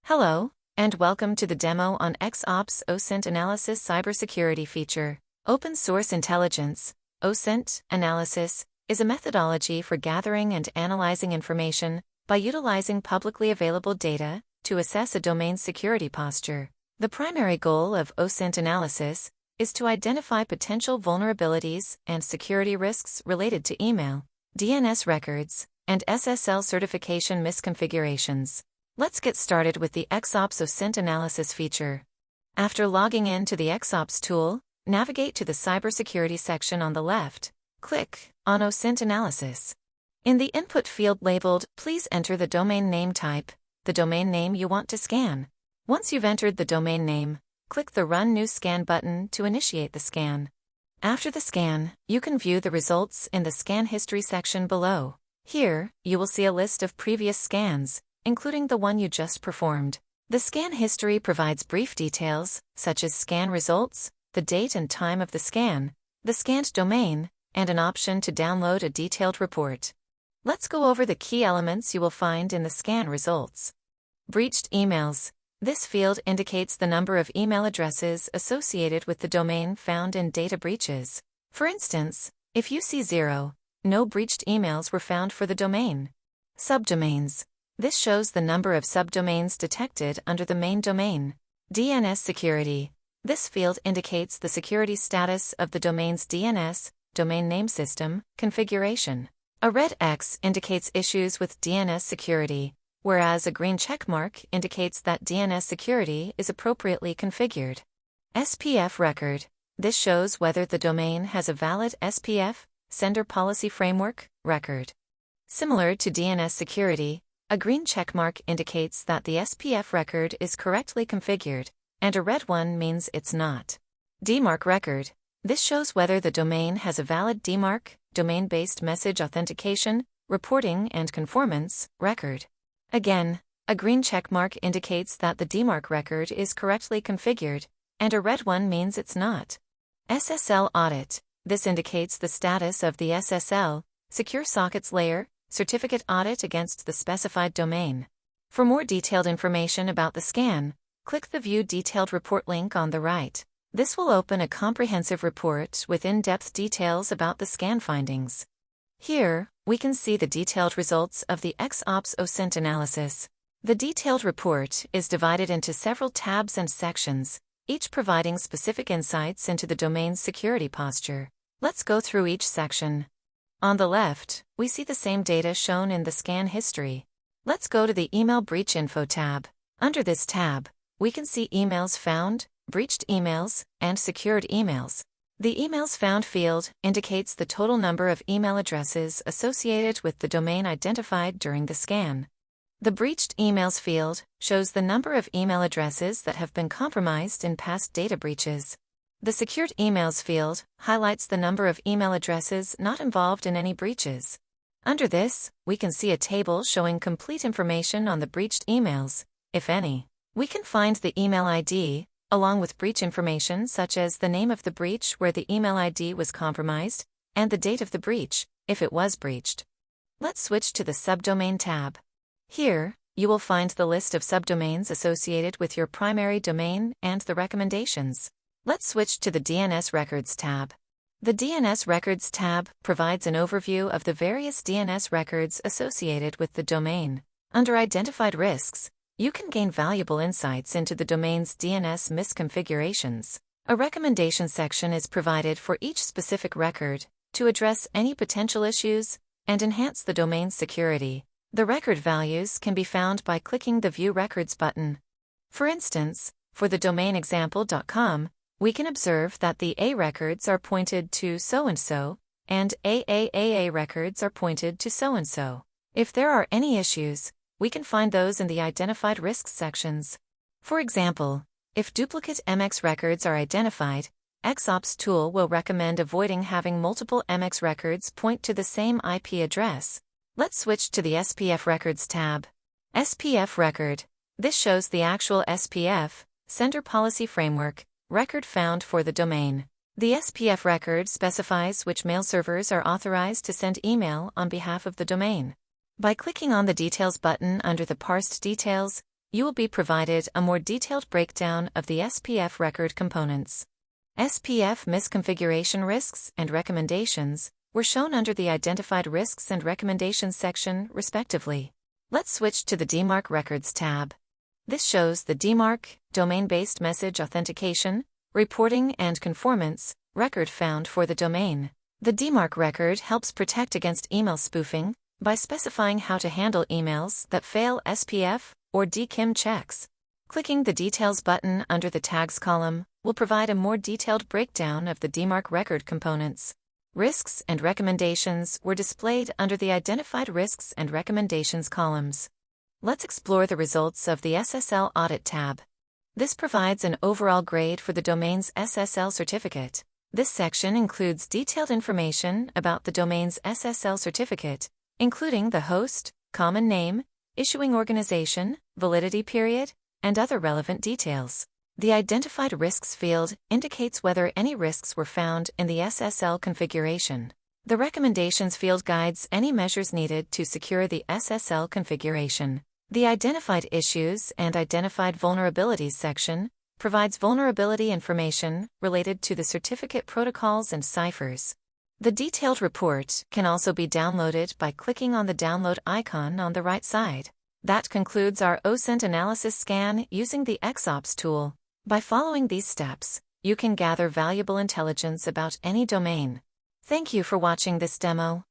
Hello, and welcome to the demo on AXIOM'IO Osint Analysis Cybersecurity Feature. Open Source Intelligence, Osint, analysis, is a methodology for gathering and analyzing information by utilizing publicly available data to assess a domain's security posture. The primary goal of Osint analysis is to identify potential vulnerabilities and security risks related to email, DNS records, and SSL certification misconfigurations. Let's get started with the AXIOM'IO Osint analysis feature. After logging in to the AXIOM'IO tool, navigate to the cybersecurity section on the left. Click on Osint analysis. In the input field labeled, please enter the domain name type, the domain name you want to scan. Once you've entered the domain name, click the Run New Scan button to initiate the scan. After the scan, you can view the results in the Scan History section below. Here, you will see a list of previous scans, including the one you just performed. The scan history provides brief details, such as scan results, the date and time of the scan, the scanned domain, and an option to download a detailed report. Let's go over the key elements you will find in the scan results. Breached emails. This field indicates the number of email addresses associated with the domain found in data breaches. For instance, if you see 0, no breached emails were found for the domain. Subdomains. This shows the number of subdomains detected under the main domain. DNS security. This field indicates the security status of the domain's DNS, domain name system, configuration. A red X indicates issues with DNS security, whereas a green checkmark indicates that DNS security is appropriately configured. SPF record. This shows whether the domain has a valid SPF, Sender Policy Framework, record. Similar to DNS security, a green checkmark indicates that the SPF record is correctly configured, and a red one means it's not. DMARC record. This shows whether the domain has a valid DMARC, domain-based message authentication, reporting and conformance, record. Again, a green checkmark indicates that the DMARC record is correctly configured, and a red one means it's not. SSL audit. This indicates the status of the SSL, Secure Sockets Layer, certificate audit against the specified domain. For more detailed information about the scan, click the View Detailed Report link on the right. This will open a comprehensive report with in-depth details about the scan findings. Here, we can see the detailed results of the AXIOM'IO Osint analysis. The detailed report is divided into several tabs and sections, each providing specific insights into the domain's security posture. Let's go through each section. On the left, we see the same data shown in the scan history. Let's go to the Email Breach Info tab. Under this tab, we can see emails found, breached emails, and secured emails. The Emails Found field indicates the total number of email addresses associated with the domain identified during the scan. The Breached Emails field shows the number of email addresses that have been compromised in past data breaches. The Secured Emails field highlights the number of email addresses not involved in any breaches. Under this, we can see a table showing complete information on the breached emails, if any. We can find the email ID, along with breach information such as the name of the breach where the email ID was compromised, and the date of the breach, if it was breached. Let's switch to the Subdomain tab. Here, you will find the list of subdomains associated with your primary domain and the recommendations. Let's switch to the DNS Records tab. The DNS Records tab provides an overview of the various DNS records associated with the domain. Under Identified Risks, you can gain valuable insights into the domain's DNS misconfigurations. A recommendation section is provided for each specific record to address any potential issues and enhance the domain's security. The record values can be found by clicking the View Records button. For instance, for the domain example.com, we can observe that the A records are pointed to so-and-so, and AAAA records are pointed to so-and-so. If there are any issues, we can find those in the Identified Risks sections. For example, if duplicate MX records are identified, AXIOM'IO tool will recommend avoiding having multiple MX records point to the same IP address. Let's switch to the SPF Records tab. SPF record. This shows the actual SPF, Sender Policy Framework, record found for the domain. The SPF record specifies which mail servers are authorized to send email on behalf of the domain. By clicking on the Details button under the Parsed Details, you will be provided a more detailed breakdown of the SPF record components. SPF misconfiguration risks and recommendations were shown under the Identified Risks and Recommendations section, respectively. Let's switch to the DMARC Records tab. This shows the DMARC, Domain-Based Message Authentication, Reporting and Conformance, record found for the domain. The DMARC record helps protect against email spoofing by specifying how to handle emails that fail SPF or DKIM checks. Clicking the Details button under the Tags column will provide a more detailed breakdown of the DMARC record components. Risks and recommendations were displayed under the Identified Risks and Recommendations columns. Let's explore the results of the SSL Audit tab. This provides an overall grade for the domain's SSL certificate. This section includes detailed information about the domain's SSL certificate, including the host, common name, issuing organization, validity period, and other relevant details. The Identified Risks field indicates whether any risks were found in the SSL configuration. The Recommendations field guides any measures needed to secure the SSL configuration. The Identified Issues and Identified Vulnerabilities section provides vulnerability information related to the certificate protocols and ciphers. The detailed report can also be downloaded by clicking on the download icon on the right side. That concludes our OSINT analysis scan using the XOPS tool. By following these steps, you can gather valuable intelligence about any domain. Thank you for watching this demo.